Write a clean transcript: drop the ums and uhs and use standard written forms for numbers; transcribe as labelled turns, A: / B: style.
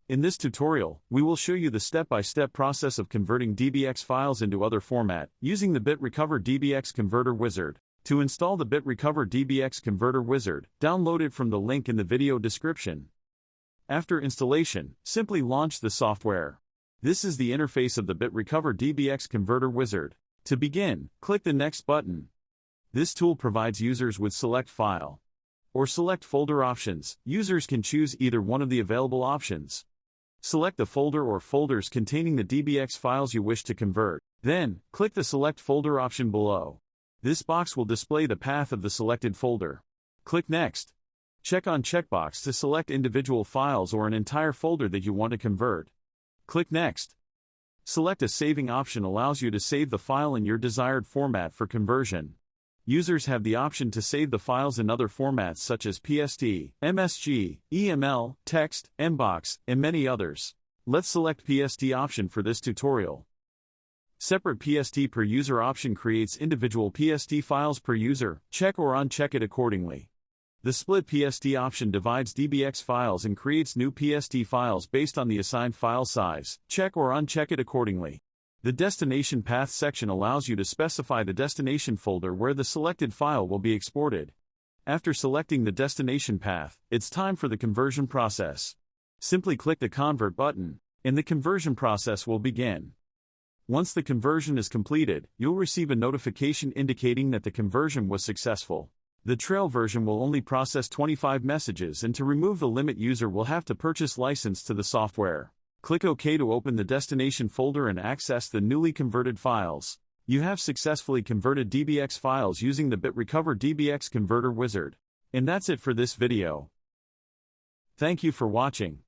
A: In this tutorial, we will show you the step-by-step process of converting DBX files into other format, using the BitRecover DBX Converter Wizard. To install the BitRecover DBX Converter Wizard, download it from the link in the video description. After installation, simply launch the software. This is the interface of the BitRecover DBX Converter Wizard. To begin, click the Next button. This tool provides users with Select File or Select Folder options. Users can choose either one of the available options. Select the folder or folders containing the DBX files you wish to convert. Then, click the Select Folder option below. This box will display the path of the selected folder. Click Next. Check on checkbox to select individual files or an entire folder that you want to convert. Click Next. Select a saving option allows you to save the file in your desired format for conversion. Users have the option to save the files in other formats such as PSD, MSG, EML, text, MBOX, and many others. Let's select PSD option for this tutorial. Separate PSD per user option creates individual PSD files per user. Check or uncheck it accordingly. The split PSD option divides DBX files and creates new PSD files based on the assigned file size. Check or uncheck it accordingly. The Destination Path section allows you to specify the destination folder where the selected file will be exported. After selecting the destination path, it's time for the conversion process. Simply click the Convert button, and the conversion process will begin. Once the conversion is completed, you'll receive a notification indicating that the conversion was successful. The trail version will only process 25 messages, and to remove the limit, user will have to purchase license to the software. Click OK to open the destination folder and access the newly converted files. You have successfully converted DBX files using the BitRecover DBX Converter Wizard. And that's it for this video. Thank you for watching.